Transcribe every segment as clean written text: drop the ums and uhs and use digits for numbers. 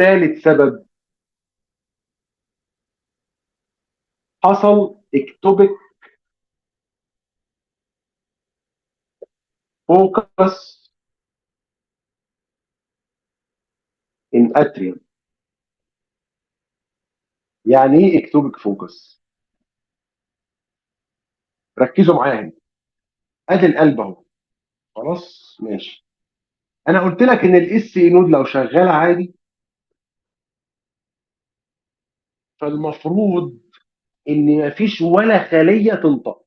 ثالث سبب حصل اكتوبيك فوكس ان اتريوم. يعني ايه اكتوبيك فوكس؟ ركزوا معايا هنا. ادي القلب اهو، خلاص ماشي. انا قلت لك ان الاس اي نود لو شغاله عادي فالمفروض ان مفيش ولا خليه تنطق.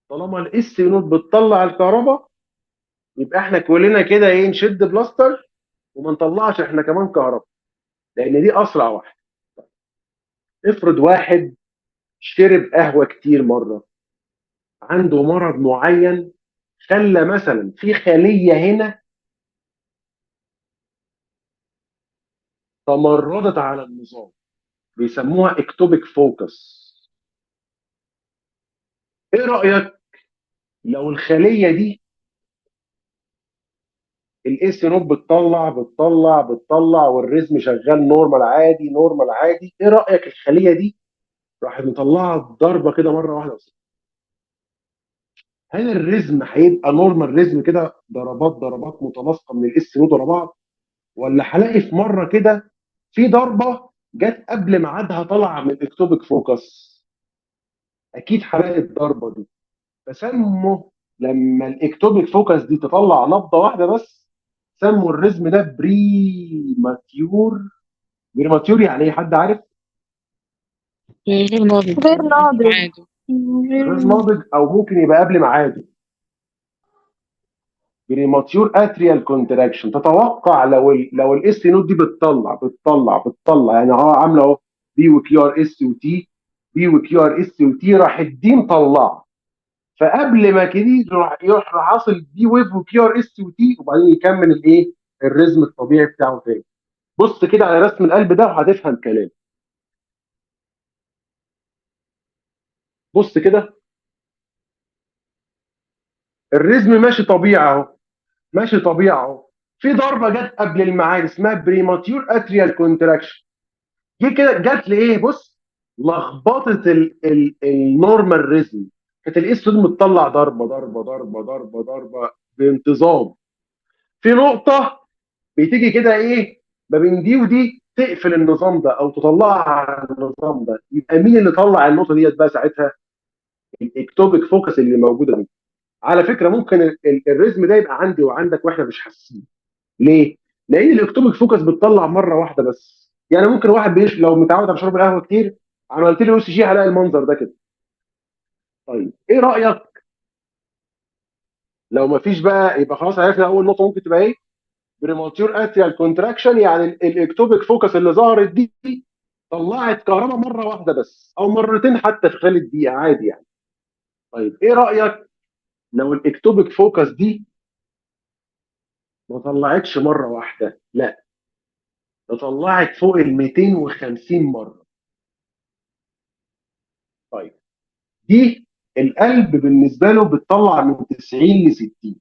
طالما الاس اي نود بتطلع الكهرباء يبقى احنا كلنا كده ايه، نشد بلاستر وما نطلعش احنا كمان كهرباء، لان دي اسرع واحده. افرض واحد شرب قهوه كتير مره، عنده مرض معين خلى مثلا في خليه هنا تمردت على النظام، بيسموها اكتوبيك فوكس. ايه رايك لو الخليه دي الاس نوت بتطلع والريزم شغال نورمال عادي نورمال عادي، ايه رايك الخليه دي راحت مطلعه ضربه كده مره واحده بس؟ هل الريزم هيبقى نورمال ريزم كده ضربات متناسقه من الاس نوت ورا بعض، ولا هلاقي في مره كده في ضربه جت قبل ميعادها طالعه من الاكتوبيك فوكس؟ اكيد هلاقي الضربه دي. فسموا لما الاكتوبيك فوكس دي تطلع نبضه واحده بس، سموا الريزم ده بريماتيور. بريماتيور يعني ايه، حد عارف؟ غير ناضج غير يعني قبل ناضج. ميعاده. غير غير ناضج او ممكن يبقى قبل ميعاده. بريماتيور اتريال كونتراكشن. تتوقع لو الاس نوت دي بتطلع يعني عامله اهو بي وكيو ار اس وتي، بي وكيو ار اس وتي، راح الدي مطلع، فقبل ما كده يروح حاصل بي ويف وكيو ار اس وتي، وبعدين يكمل الايه، الريزم الطبيعي بتاعه تاني. بص كده على رسم القلب ده وهتفهم كلام. بص كده، الريزم ماشي طبيعي اهو، ماشي طبيعي اهو. في ضربه جت قبل الميعاد اسمها بريماتيور اتريال كونتراكشن. جه كده جت لايه، بص، لخبطه النورمال ريزم. كانت الاس متطلع ضربه بانتظام. في نقطه بتيجي كده ايه ما بين دي ودي تقفل النظام ده او تطلعها على النظام ده، يبقى مين اللي طلع النقطه ديت بقى ساعتها؟ الاكتوبيك فوكس اللي موجوده دي. على فكره ممكن الريزم ده يبقى عندي وعندك واحنا مش حاسين. ليه؟ لان الاكتوبيك فوكس بتطلع مره واحده بس. يعني ممكن واحد لو متعود على شرب القهوه كتير، عملت له اس جي هلاقي المنظر ده كده. طيب ايه رايك لو ما فيش بقى؟ يبقى خلاص عرفنا اول نقطه ممكن تبقى ايه، بريماتيور اتريال كونتراكشن. يعني الاكتوبيك فوكس اللي ظهرت دي طلعت كهرباء مره واحده بس او مرتين حتى في خلال الدقيقه عادي يعني. طيب ايه رايك لو الاكتوبيك فوكس دي ما طلعتش مره واحده، لا، ده طلعت فوق ال 250 مره؟ طيب دي القلب بالنسبه له بتطلع من 90 ل 60،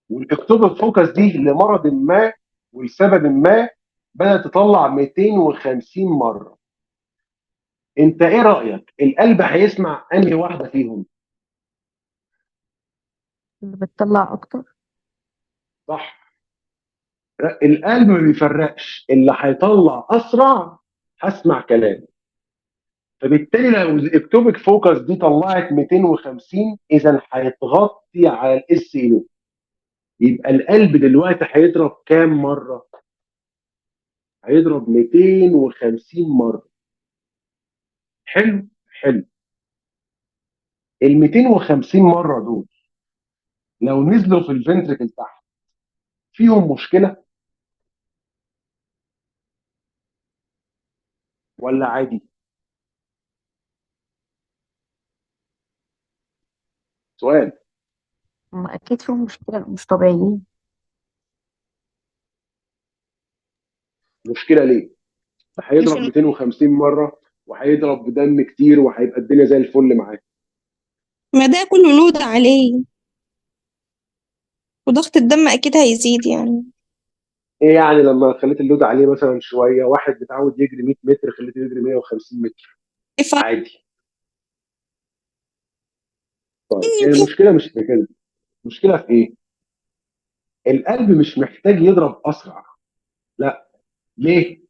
والاكتوبيك فوكس دي لمرض ما ولسبب ما بدات تطلع 250 مره. انت ايه رايك القلب هيسمع انهي واحده فيهم؟ اللي بتطلع اكتر. صح. القلب ما بيفرقش، اللي هيطلع اسرع هسمع كلامه. فبالتالي لو الاكتوبيك فوكس دي طلعت 250 اذا هيتغطي على الاس اي. يبقى القلب دلوقتي هيضرب كام مره؟ هيضرب 250 مره. حلو حلو. ال 250 مره دول لو نزلوا في الفنتركل تحت فيهم مشكله ولا عادي؟ سؤال. هم اكيد فيهم مشكله، مش طبيعيين. مشكله ليه؟ ده مش هيضرب الم... 250 مره وهيضرب بدم كتير وهيبقى الدنيا زي الفل معاه. ما ده كله لود عليه، وضغط الدم اكيد هيزيد يعني. ايه يعني لما خليت اللود عليه مثلا شويه، واحد متعود يجري 100 متر خليته يجري 150 متر ايه فرق؟ عادي. طيب هي المشكله مش في كده، المشكله في ايه؟ القلب مش محتاج يضرب اسرع، لا. ليه؟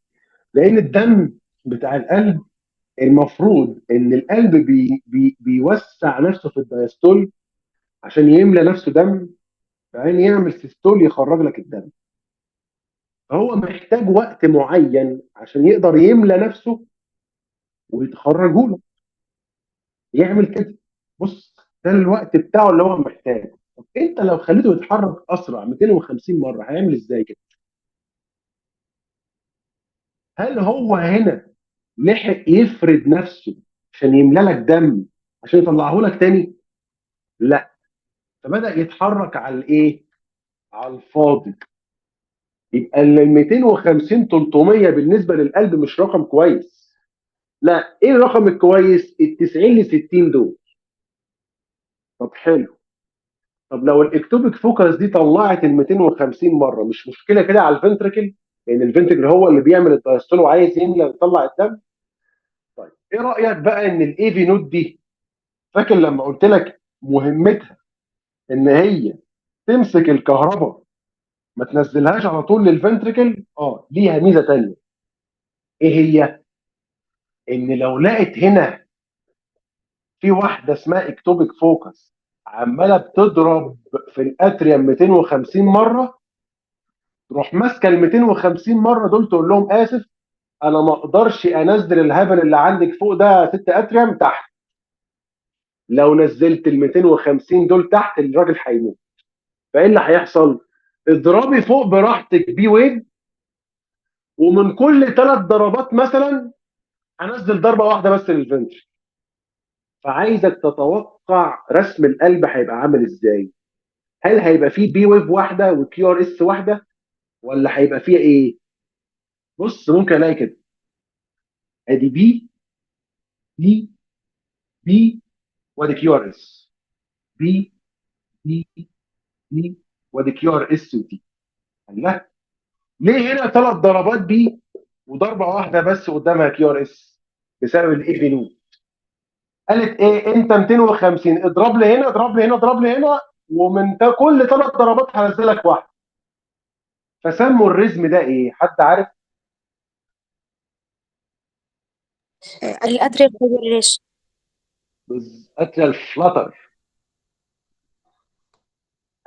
لان الدم بتاع القلب المفروض ان القلب بيوسع نفسه في الدايستول عشان يملى نفسه دم، بعدين يعمل سيستول يخرج لك الدم. فهو محتاج وقت معين عشان يقدر يملى نفسه ويتخرجه له، يعمل كده. بص، ده الوقت بتاعه اللي هو محتاجه. طب انت لو خليته يتحرك اسرع 250 مره هيعمل ازاي كده؟ هل هو هنا لحق يفرد نفسه عشان يملى لك دم عشان يطلعه لك تاني؟ لا. فبدأ يتحرك على الايه؟ على الفاضي. يبقى ال 250 300 بالنسبه للقلب مش رقم كويس. لا، ايه الرقم الكويس؟ ال 90 ل 60 دول. طب حلو. طب لو الاكتوبيك فوكس دي طلعت ال 250 مره، مش مشكله كده على الفنتركل؟ لان الفنتركل هو اللي بيعمل الدايستول وعايز يملى يطلع الدم. طيب ايه رايك بقى ان الاي في نود دي، فاكر لما قلت لك مهمتها ان هي تمسك الكهرباء ما تنزلهاش على طول للفنتركل؟ ليها ميزه تانيه. ايه هي؟ ان لو لقت هنا في واحده اسمها اكتوبيك فوكس عماله بتضرب في الاتريوم 250 مره، تروح ماسكه ال 250 مره دول تقول لهم اسف، انا ما اقدرش انزل الهبل اللي عندك فوق ده يا ست اتريوم تحت. لو نزلت ال 250 دول تحت الراجل هيموت. فايه اللي هيحصل؟ اضربي فوق براحتك بي ويف، ومن كل 3 ضربات مثلا هنزل ضربه واحده بس للفنتر. فعايزك تتوقع رسم القلب هيبقى عامل ازاي. هل هيبقى فيه بي ويف واحده وكيو ار اس واحده، ولا هيبقى فيها ايه؟ بص ممكن الاقي كده، ادي بي، بي، بي، وادي كيو ار اس، بي، بي، بي، وادي كيو ار اس وتي. لا، ليه هنا 3 ضربات بي وضربه واحده بس قدامها كيو ار اس؟ بسبب الاي بي نود. قالت ايه؟ انت 250 اضرب لي هنا، اضرب لي هنا، اضرب لي هنا، ومن كل 3 ضربات هنزلك واحده. فسموا الرزم ده ايه؟ حد عارف؟ الأدريال فايبريليشن. اتريال فلاتر.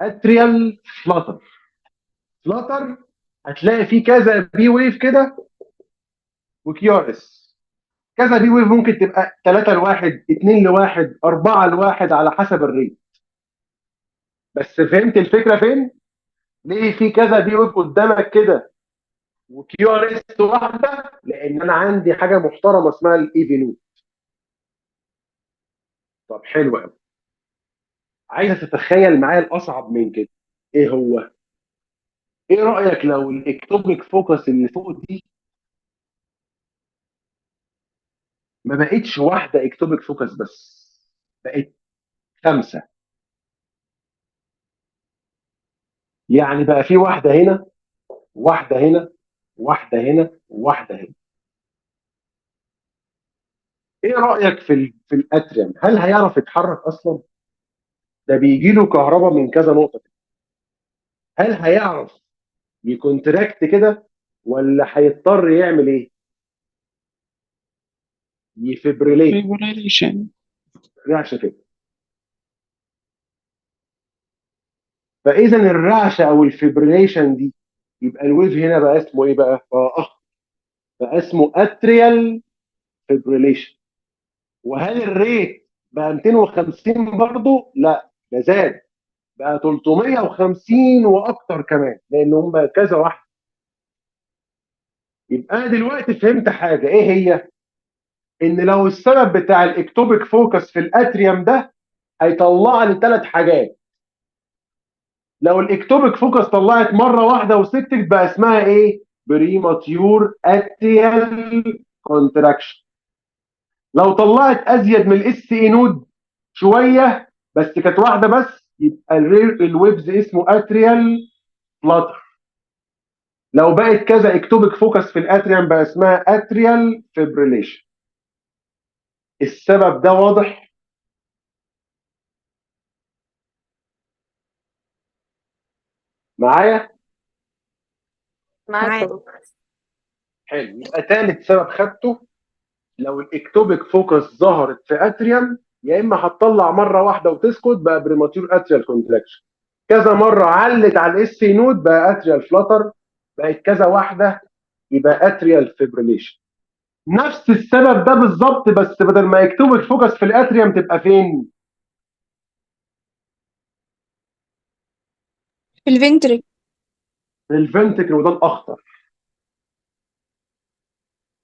اتريال فلاتر. فلاتر هتلاقي فيه كذا بي ويف كده وكيو ار اس. كذا بي ويف ممكن تبقى 3 لواحد، 2 لواحد، 4 لواحد، على حسب الريت. بس فهمت الفكره فين؟ ليه في كذا بي ويف قدامك كده وكيو ار اس واحده؟ لان انا عندي حاجه محترمه اسمها الاي في نود. طب حلو قوي. عايزه تتخيل معايا الاصعب من كده. ايه هو؟ ايه رايك لو الاكتوبيك فوكس اللي فوق دي ما بقتش واحده اكتوبيك فوكس بس، بقت 5؟ يعني بقى في واحده هنا، واحده هنا، واحده هنا، وواحده هنا. ايه رايك في الاتريم؟ هل هيعرف يتحرك اصلا؟ ده بيجي له كهرباء من كذا نقطه. هل هيعرف يكونتراكت كده، ولا هيضطر يعمل ايه؟ يفبريليت. فايبريليشن. رعشه كده. فاذا الرعشه او الفبريليشن دي، يبقى الويف هنا بقى اسمه ايه بقى؟ بقى اسمه اتريال فبريليشن. وهل الريت بقى 250 برضه؟ لا، ده زاد، بقى 350 واكتر كمان، لان هم كذا واحده. يبقى انا دلوقتي فهمت حاجه، ايه هي؟ ان لو السبب بتاع الاكتوبيك فوكس في الاتريوم ده هيطلع لي 3 حاجات. لو الاكتوبيك فوكس طلعت مره واحده وسكتت بقى اسمها ايه؟ بريماتيور اتريال كونتراكشن. لو طلعت ازيد من الاس اي نود شويه بس كانت واحده بس، يبقى الويبز اسمه اتريال فلاتر. لو بقت كذا اكتوبك فوكس في الاتريوم بقى اسمها اتريال فيبريليشن. السبب ده واضح؟ معايا؟ معاك يا معاك. دكتور. حلو. يبقى ثالث سبب خدته، لو الاكتوبك فوكس ظهرت في اتريوم يا اما هتطلع مره واحده وتسكت بقى بريماتيور اتريال كونتراكشن، كذا مره علت على الاس سي نود بقى اتريال فلاتر، بقت كذا واحده يبقى اتريال فيبريليشن. نفس السبب ده بالظبط، بس بدل ما اكتوبك فوكس في الاتريوم تبقى فين؟ في الفنتريك. في الفنتكل، وده الاخطر.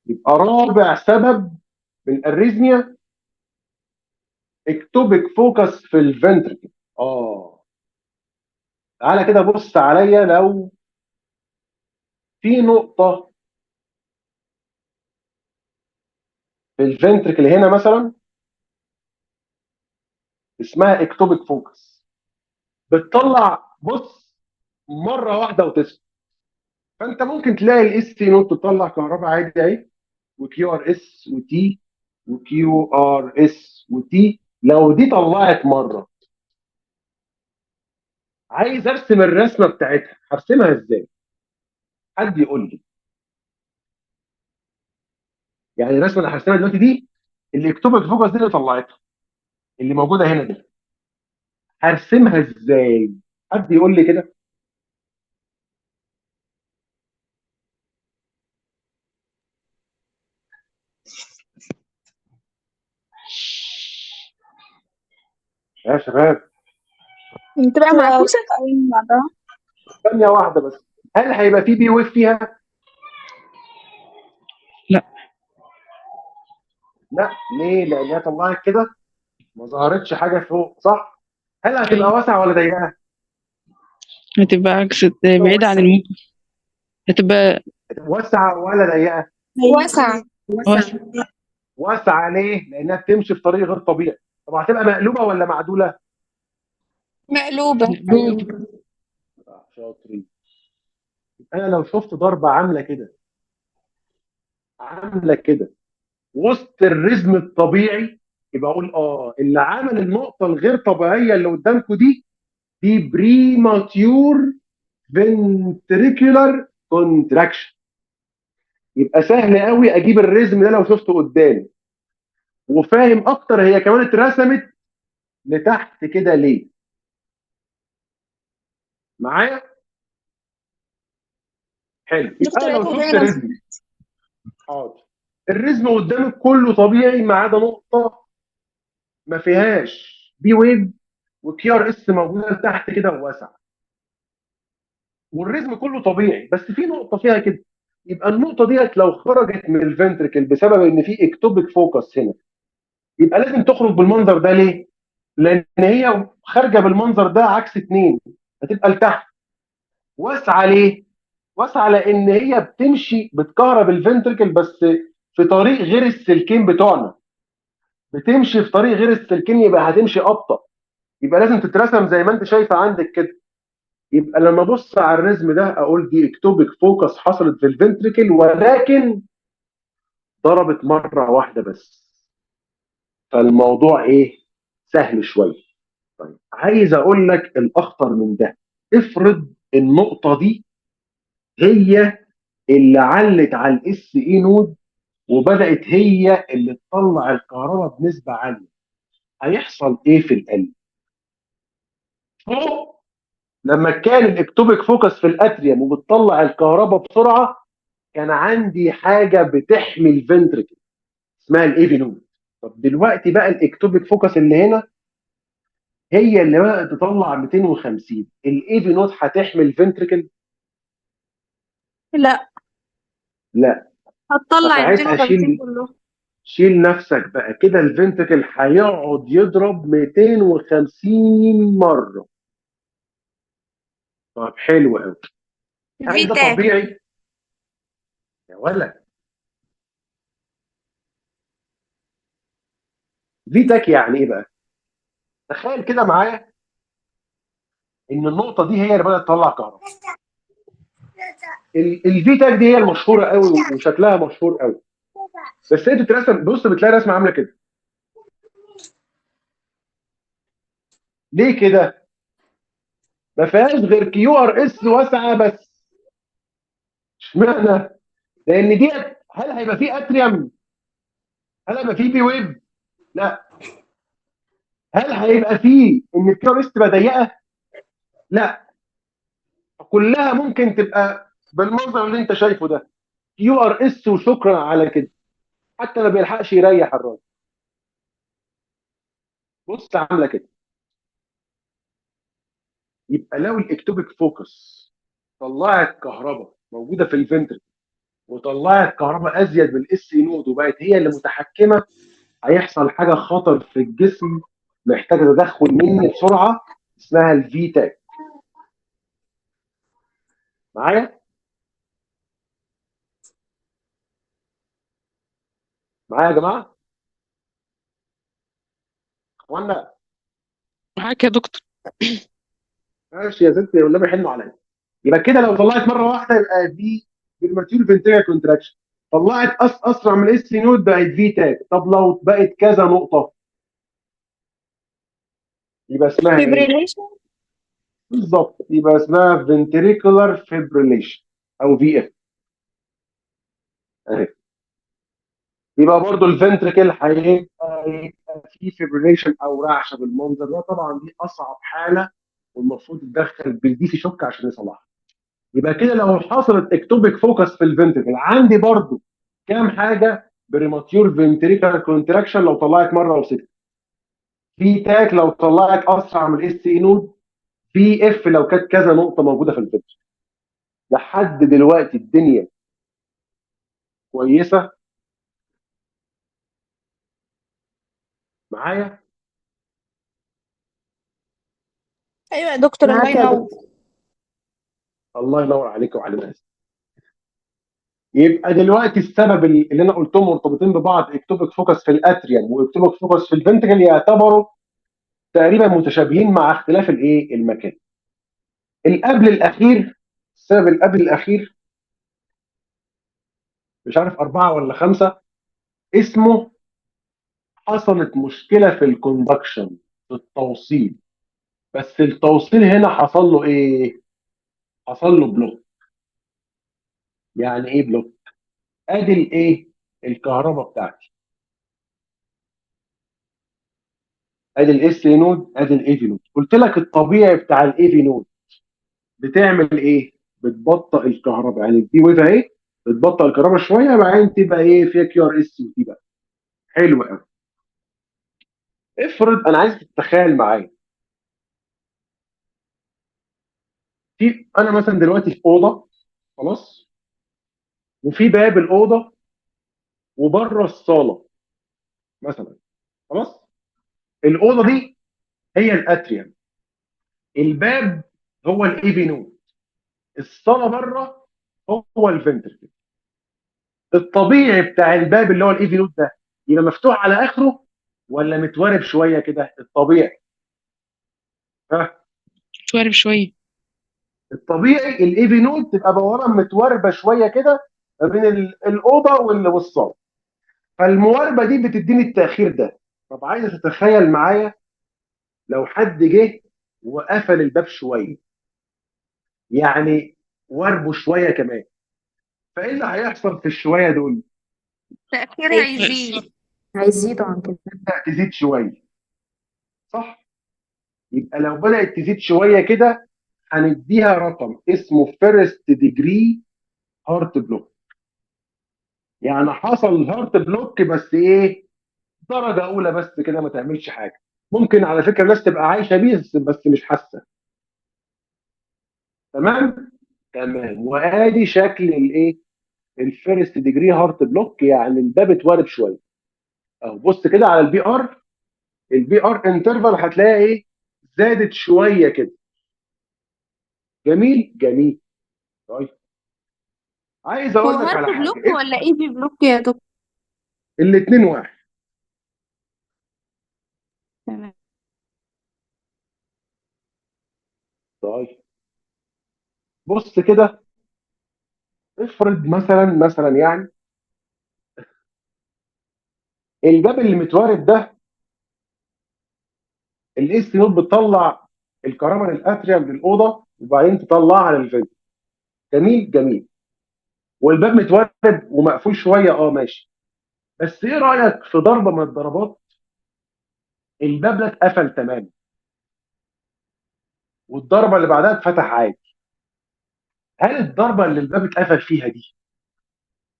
يبقى رابع سبب من الاريزميا اكتوبك فوكس في الفنتركل. تعالى كده بص عليا، لو في نقطه في الفنتركل هنا مثلا اسمها اكتوبك فوكس، بتطلع بص مره واحده وتسكت، فانت ممكن تلاقي الاس سي نوت تطلع كهرباء عادي اهي، وكيو ار اس وتي، وكيو ار اس وتي. لو دي طلعت مره، عايز ارسم الرسمه بتاعتها، هرسمها ازاي؟ حد يقول لي. يعني الرسمه اللي هرسمها دلوقتي دي الاكتوبك فوكس دي اللي طلعتها، اللي موجوده هنا دي، هرسمها ازاي؟ حد يقول لي كده. يا شباب بتبقى معكوسة. قايم بعدها. ثانيه واحده بس، هل هيبقى في بي ويف فيها؟ لا. لا. ليه؟ لان هي طلعت كده ما ظهرتش حاجه فوق، صح؟ هل هتبقى أيوة. واسعه ولا ضيقه؟ هتبقى عكس، بعيدة عن الموجة. هتبقى هتبقى واسعه ولا ضيقه؟ واسعة. واسعة. واسعه ليه؟ لانها بتمشي في طريق غير طبيعي. طب هتبقى مقلوبه ولا معدوله؟ مقلوبة. شاطرين. انا لو شفت ضربه عامله كده، عامله كده وسط الرزم الطبيعي، يبقى اقول اللي عمل النقطه الغير طبيعيه اللي قدامكم دي بريماتيور فنتريكولار كونتراكشن. يبقى سهل قوي اجيب الرزم ده لو شفته قدامي، وفاهم اكتر هي كمان اترسمت لتحت كده ليه. معايا؟ حلو. يبقى دكتور انا لو عيد شفت تاني لو رزم، حاضر، الرزم قدامك كله طبيعي ما عدا نقطه ما فيهاش بي ويف وكي ار اس موجوده لتحت كده وواسعه، والرزم كله طبيعي بس في نقطه فيها كده. يبقى النقطه ديت لو خرجت من الفنتركل بسبب ان في اكتوبيك فوكس هنا، يبقى لازم تخرج بالمنظر ده. ليه؟ لان هي خارجه بالمنظر ده عكس اتنين، هتبقى لتحت. واسعه ليه؟ واسعه لان هي بتمشي بتكهرب الفنتركل بس في طريق غير السلكين بتوعنا، بتمشي في طريق غير السلكين، يبقى هتمشي ابطا، يبقى لازم تترسم زي ما انت شايفه عندك كده. يبقى لما ابص على الرسم ده اقول دي اكتوبيك فوكس حصلت في الفنتركل، ولكن ضربت مره واحده بس، فالموضوع ايه؟ سهل شويه. طيب عايز اقول لك الاخطر من ده، افرض النقطه دي هي اللي علت على الاس اي نود وبدات هي اللي تطلع الكهرباء بنسبه عاليه، هيحصل ايه في القلب؟ فوق لما كان الاكتوبيك فوكس في الاتريوم وبتطلع الكهرباء بسرعه، كان عندي حاجه بتحمي الفنتركل اسمها الايفي نود. طب دلوقتي بقى الاكتوبيك فوكس اللي هنا هي اللي بقى تطلع 250، الايفي نود هتحمي الفنتركل؟ لا، لا. هتطلع فساعتها 250 كلهم. شيل نفسك بقى كده، الفنتركل هيقعد يضرب 250 مره. طب حلو قوي. هل ده فيتاك. طبيعي يا ولا؟ فيتاك يعني ايه بقى؟ تخيل كده معايا ان النقطه دي هي اللي بدات تطلع كهرباء، الفي تاج دي هي المشهوره قوي وشكلها مشهور قوي. بس هي بتترسم، بص بتلاقي رسمه عامله كده. ليه كده؟ ما فيهاش غير كيو ار اس واسعه بس. اشمعنى؟ لان ديت هل هيبقى فيه اتريوم؟ هل هيبقى فيه بي ويف؟ لا. هل هيبقى فيه ان الكيو ار اس تبقى ضيقه؟ لا. كلها ممكن تبقى بالمنظر اللي انت شايفه ده، كيو ار اس وشكرا على كده. حتى ما بيلحقش يريح الراجل. بص عامله كده. يبقى لو الاكتوبيك فوكس طلعت كهرباء موجوده في الفنتركل وطلعت كهرباء ازيد من الاس نود وبقت هي اللي متحكمه، هيحصل حاجه خطر في الجسم محتاجه تدخل مني بسرعه، اسمها الفي تاك. معايا؟ معايا يا جماعه؟ اخوانا؟ معاك يا دكتور. ماشي يا ستي، والنبي حنوا عليا. يبقى كده لو طلعت مره واحده يبقى دي بالماتيريال فنتريال كونتراكشن. طلعت اسرع من الاس نود بقت في تاك. طب لو بقت كذا نقطه يبقى اسمها ايه؟ فيبريليشن. بالظبط، يبقى اسمها ventricular fibrillation او في اف اهي. يبقى برضو الفنتركل هيبقى فيه فيبريليشن او رعشه بالمنظر ده. طبعا دي اصعب حاله والمفروض تتدخل بالدي سي شوك عشان يصلحها. يبقى كده لو حصلت اكتوبيك فوكس في الفنتركل عندي برضو كام حاجه: بريماتيور فنتريكال كونتراكشن لو طلعت مره وسكت، في تاك لو طلعت اسرع من الاس اي نود، في اف لو كانت كذا نقطه موجوده في الفنتركل. لحد دلوقتي الدنيا كويسه معايا؟ ايوه يا دكتور، الله معاك يا ينور. دكتور. الله ينور عليك وعلى الناس. يبقى دلوقتي السبب اللي انا قلتهم مرتبطين ببعض، اكتوبيك فوكس في الاتريوم واكتوبيك فوكس في الفنتركل، يعتبروا تقريبا متشابهين مع اختلاف الايه المكان. القبل الاخير، السبب القبل الاخير مش عارف اربعه ولا خمسه، اسمه حصلت مشكله في الكوندكشن، في التوصيل. بس التوصيل هنا حصل له ايه؟ حصل له بلوك. يعني ايه بلوك؟ ادي الايه؟ الكهرباء بتاعتي، ادي الاس نود، ادي الاي في نود. قلت لك الطبيعي بتاع الاي في نود بتعمل ايه؟ بتبطئ الكهرباء. يعني الدي ويف اهي بتبطئ الكهرباء شويه، بعدين تبقى ايه؟ فيها كيو ار اس ودي بقى. حلو قوي. افرض انا عايز تتخيل معايا، في انا مثلا دلوقتي في اوضه، خلاص، وفي باب الاوضه وبره الصاله مثلا، خلاص. الاوضه دي هي الاتريوم، الباب هو الاي في نود، الصاله بره هو الفنتركل. الطبيعي بتاع الباب اللي هو الاي في نود ده يبقى مفتوح على اخره ولا متورب شويه كده؟ الطبيعي، ها؟ توارب شوية. الطبيعي الاي في نود تبقى بورا متوربه شويه كده ما بين الاوضه والصاله. فالمواربه دي بتديني التاخير ده. طب عايز تتخيل معايا لو حد جه وقفل الباب شويه، يعني وربه شويه كمان، فايه اللي هيحصل في الشويه دول؟ التأخير هيزيد. هيزيدوا عن كده. تزيد شويه، صح؟ يبقى لو بدات تزيد شويه كده هنديها رقم اسمه فيرست ديجري هارت بلوك. يعني حصل هارت بلوك بس ايه؟ درجه اولى بس كده، ما تعملش حاجه. ممكن على فكره الناس تبقى عايشه بيه بس مش حاسه. تمام؟ تمام. وادي شكل الايه؟ الفيرست ديجري هارت بلوك، يعني الباب اتورد شويه. اهو بص كده على البي ار، البي ار انترفال هتلاقيها ايه؟ زادت شويه كده. جميل جميل. طيب، عايز هو اقول لك هارت على حاجه. بلوك ولا اي بي بلوك يا دكتور؟ الاثنين واحد. تمام. طيب، بص كده. افرض مثلا يعني الباب اللي متوارد ده الاس نود بتطلع الكهرباء للاتريوم للاوضه وبعدين تطلعها للفنتر. جميل جميل. والباب متوارد ومقفول شويه، ماشي. بس ايه رايك في ضربه من الضربات الباب ده اتقفل تماما والضربه اللي بعدها اتفتح عادي؟ هل الضربه اللي الباب اتقفل فيها دي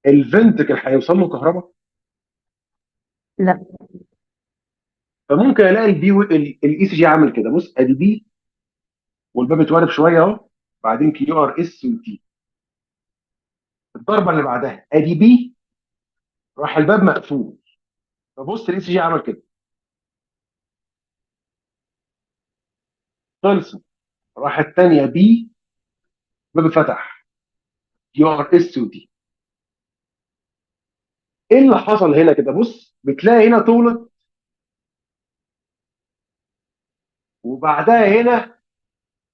الفنتكل هيوصل له كهرباء؟ لا. فممكن الاقي الاي سي جي عامل كده. بص ادي بي والباب اتوارب شويه اهو، بعدين كيو ار اس وتي. الضربه اللي بعدها ادي بي، راح الباب مقفول. فبص الاي سي جي عمل كده، خلصت. راح الثانيه بي، الباب فتح، كيو ار اس وتي. ايه اللي حصل هنا كده؟ بص بتلاقي هنا طولت وبعدها هنا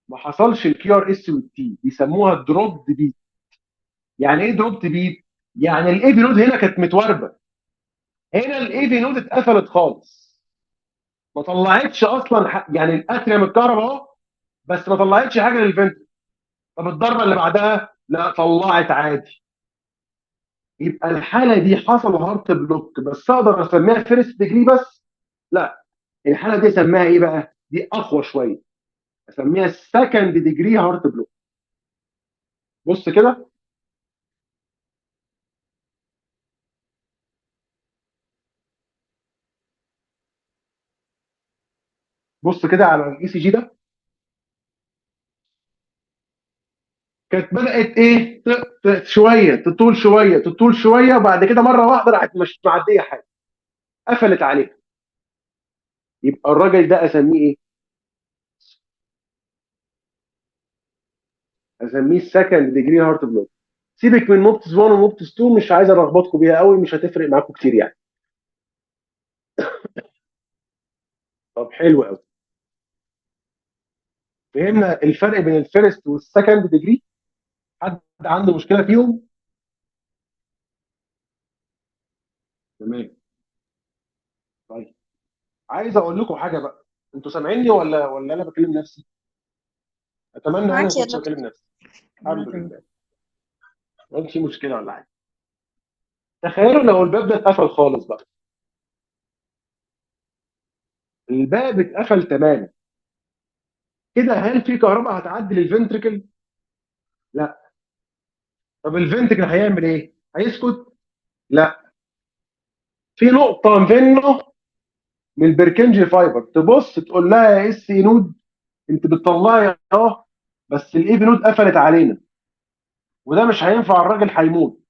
ما حصلش الكيو ار اس والتي، بيسموها دروب بيت. يعني ايه دروب بيت؟ يعني الاي في نود هنا كانت متوربه، هنا الاي في نود اتقفلت خالص، ما طلعتش اصلا يعني الاتريم الكهرباء اهو، بس ما طلعتش حاجه للفنتر. طب الضربه اللي بعدها لا طلعت عادي. يبقى الحاله دي حصل هارت بلوك، بس اقدر اسميها فيرست ديجري بس؟ لا، الحاله دي اسميها ايه بقى؟ دي اقوى شويه، اسميها سكند ديجري هارت بلوك. بص كده، بص كده على الاي سي جي ده. كانت بدات ايه شويه تطول شويه تطول شويه، وبعد كده مره واحده راحت مش معديه حاجه، قفلت عليها. يبقى الراجل ده اسميه ايه؟ اسميه سكند ديجري هارت بلوك. سيبك من موبتس 1 وموبتس 2، مش عايز ارخبطكم بيها قوي، مش هتفرق معاكم كتير يعني. طب حلو قوي. فهمنا الفرق بين الفيرست والسكند ديجري؟ حد عنده مشكله فيهم؟ تمام. طيب، عايز اقول لكم حاجه بقى. انتوا سامعيني ولا انا بكلم نفسي؟ اتمنى يعني ما معاك يا كنتش دكتور. بكلم نفسي. الحمد لله. ما كانش في مشكله ولا حاجه. تخيلوا لو الباب ده اتقفل خالص بقى، الباب اتقفل تماما كده، هل في كهرباء هتعدي للفنتركل؟ لا. طب الفنتركل هيعمل ايه؟ هيسكت؟ لا. في نقطه منه من البركنجي فايبر تبص تقول لها يا اس اي نود، انت بتطلعي بس الاي في نود قفلت علينا وده مش هينفع، الراجل هيموت.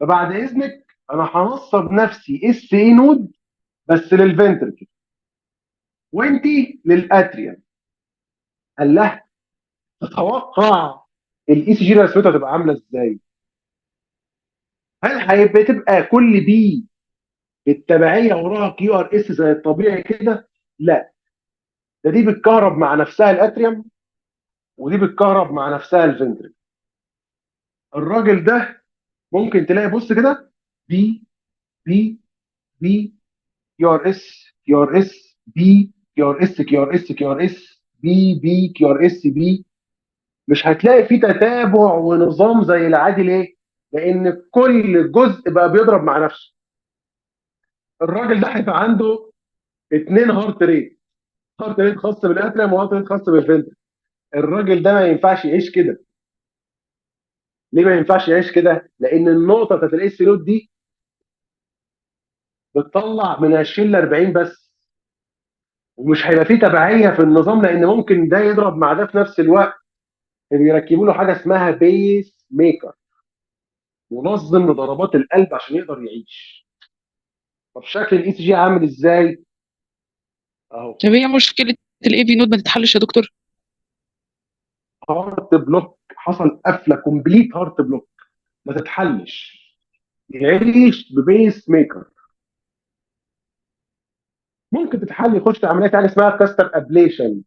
فبعد اذنك انا هنصب نفسي اس اي نود بس للفنتركل وانت للاتريا. قال لها تتوقع الاي سي جي رسمتها تبقى عامله ازاي؟ هل هيبقى تبقى كل بي بالتبعيه وراها كيو ار اس زي الطبيعي كده؟ لا، ده دي بتكهرب مع نفسها الاتريوم ودي بتكهرب مع نفسها الفنتركل. الراجل ده ممكن تلاقي بص كده، بي بي بي كيو ار اس كيو ار اس بي كيو ار اس كيو ار اس كيو ار اس بي بي كيو ار اس بي. مش هتلاقي فيه تتابع ونظام زي العادي. ليه؟ لان كل جزء بقى بيضرب مع نفسه. الراجل ده هيبقى عنده اتنين هارت ريت، هارت ريت خاص بالاتريم وهارت ريت خاص بالفنتر. الراجل ده ما ينفعش يعيش كده. ليه ما ينفعش يعيش كده؟ لان النقطه بتاعت الاس نود دي بتطلع من 20 ل 40 بس، ومش هيبقى فيه تبعيه في النظام، لان ممكن ده يضرب مع ده في نفس الوقت. بيركبوا له حاجه اسمها بيس ميكر، منظم لضربات القلب عشان يقدر يعيش. طب شكل الاي سي جي عامل ازاي؟ اهو. طب هي مشكلة الاي في نود ما تتحلش يا دكتور؟ هارت بلوك، حصل قفله كومبليت هارت بلوك، ما تتحلش. يعيش ببيس ميكر. ممكن تتحل، يخش عمليه يعني اسمها كاستر ابليشن،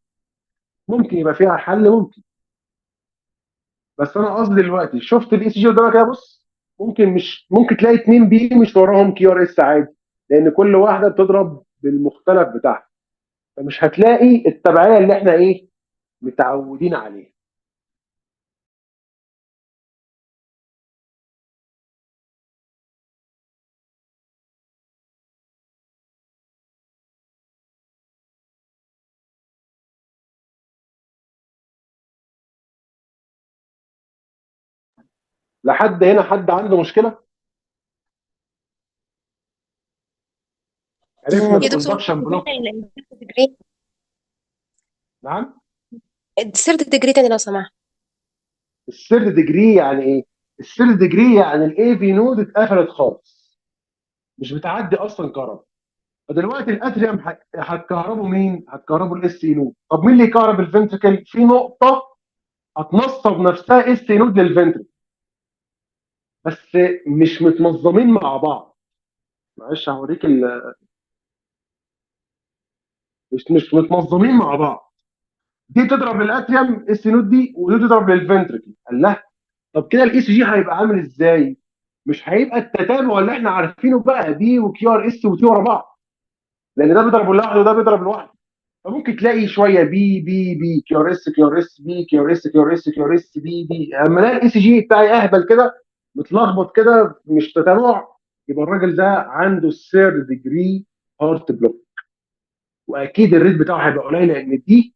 ممكن يبقى فيها حل، ممكن. بس انا قصدي دلوقتي شفت الاي سي جي قدامك كده، بص، ممكن تلاقي 2 بي مش وراهم كيو ار اس عادي، لان كل واحده بتضرب بالمختلف بتاعها، فمش هتلاقي التبعيه اللي احنا ايه متعودين عليها. لحد هنا حد عنده مشكله؟ عرفنا يا دكتور الكوندكشن بلوك. ديجري نعم. السيرد ديجري تاني لو سمحت. الثيرد ديجري يعني ايه؟ الثيرد ديجري يعني الاي في نود اتقفلت خالص، مش بتعدي اصلا كهرباء. فدلوقتي الاتريوم هتكهربوا مين؟ هتكهربوا الاس اي نود. طب مين اللي يكهرب الفنتركل؟ في نقطه هتنصب نفسها اس اي نود للفنتركل، بس مش متنظمين مع بعض. معلش هوريك مش متنظمين مع بعض. دي تضرب الاتريوم اس نود دي، ودي تضرب للفنتركل. قال لها طب كده الاي سي جي هيبقى عامل ازاي؟ مش هيبقى التتابع اللي احنا عارفينه بقى بي وكيو ار اس وتي ورا بعض، لان ده بيضرب لوحده وده بيضرب لوحده. فممكن تلاقي شويه بي بي بي كيو ار اس كيو ار اس بي كيو ار اس كيو ار اس كيو ار اس بي بي. اما الاقي الاي سي جي بتاعي اهبل كده، متلخبط كده، مش تتابع، يبقى الراجل ده عنده الثيرد ديجري هارت بلوك. واكيد الريت بتاعه هيبقى قليل، لان دي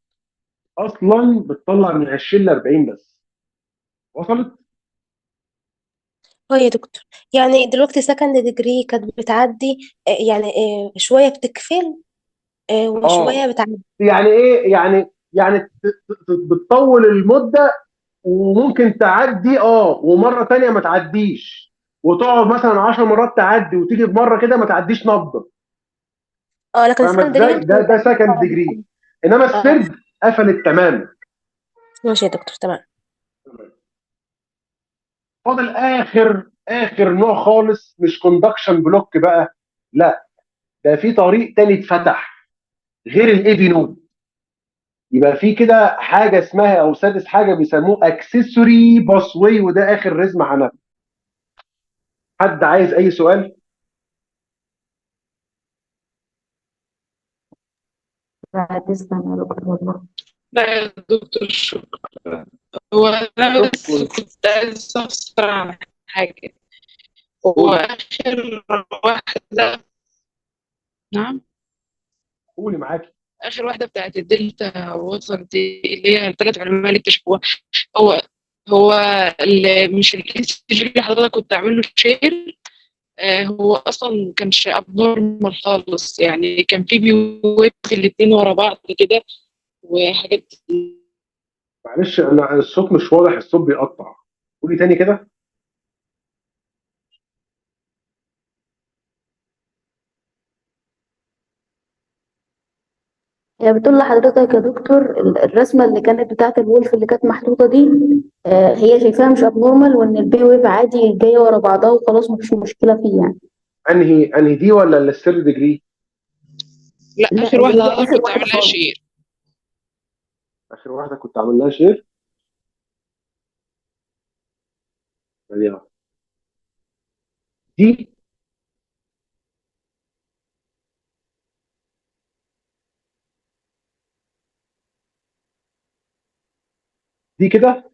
اصلا بتطلع من 20 ل 40 بس. وصلت؟ اه يا دكتور، يعني دلوقتي سكند ديجري كانت بتعدي يعني شوية بتكفل وشوية اه. بتعدي. يعني ايه؟ يعني بتطول المده، وممكن تعدي ومره تانية ما تعديش، وتقعد مثلا 10 مرات تعدي، وتيجي في مره كده ما تعديش نبضه. اه لكن فاهمه السكند ديجري ازاي؟ ده سكند ديجري. انما اه السرد قفلت تماما. ماشي يا دكتور تمام. فاضل اخر نوع خالص، مش كوندكشن بلوك بقى، لا، ده في طريق تاني اتفتح غير الاي في نود. يبقى في كده حاجه اسمها، او سادس حاجه بيسموه اكسسوري باسوي، وده اخر رزمه هناخده. حد عايز اي سؤال؟ لا تسلم يا دكتور والله. لا يا دكتور شكرا. هو أنا بس شكرا. كنت عايز أستفسر عن حاجة. هو قولي. آخر واحدة. نعم. قولي معاكي. آخر واحدة بتاعت الدلتا ووتر دي اللي هي الثلاث علماء اللي اكتشفوها. هو هو اللي مش الاي سي جي اللي حضرتك كنت عامل له شير. هو اصلا كانش ابنورمال خالص، يعني كان في بيوت الاتنين ورا بعض كده وحاجات. معلش انا الصوت مش واضح، الصوت بيقطع. قولي تاني كده. هي بتقول لحضرتك يا دكتور الرسمة اللي كانت بتاعت الولف اللي كانت محطوطة دي، هي شايفاها مش ابنورمال، وان البي ويف عادي جاية ورا بعضها وخلاص مفيش مشكلة فيه يعني. انهي دي ولا الثيرد ديجري؟ لا، لا اخر اللي واحده هي حضرتك اخر كنت واحدة عامل لها خالص. شير. اخر واحده كنت عامل لها شير. ثانية. دي دي كده.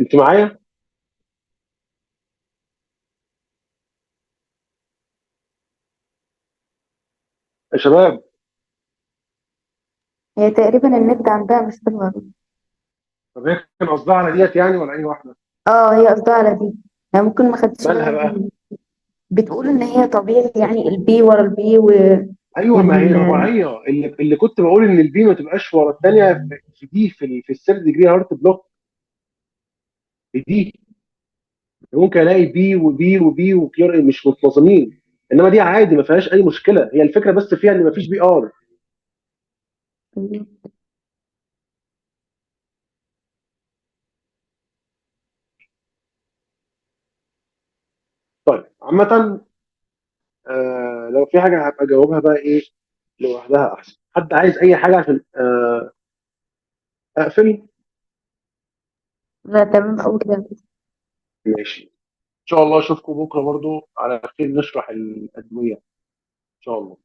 انت معايا يا شباب؟ هي تقريبا النت عندها مش حلوة. طب هي كان قصدها على ديت يعني ولا اي واحده؟ اه هي قصدها على دي، يعني ممكن ما خدتش مالها بالها بقى؟ بتقول ان هي طبيعي يعني البي ورا البي ايوه، ما هي وال طبيعيه. اللي كنت بقول ان البي ما تبقاش ورا الثانيه، في الثيرد ديجري هارت بلوك. في دي ممكن الاقي بي وبي وبي وكيور مش منتظمين، انما دي عادي ما فيهاش اي مشكله. هي الفكره بس فيها ان ما فيش بي ار. طيب عامه، لو في حاجه هبقى اجاوبها بقى ايه لوحدها احسن. حد عايز اي حاجه عشان اقفل؟ لا تمام أوي كده. ماشي، ان شاء الله اشوفكم بكره برضو على خير نشرح الادويه ان شاء الله.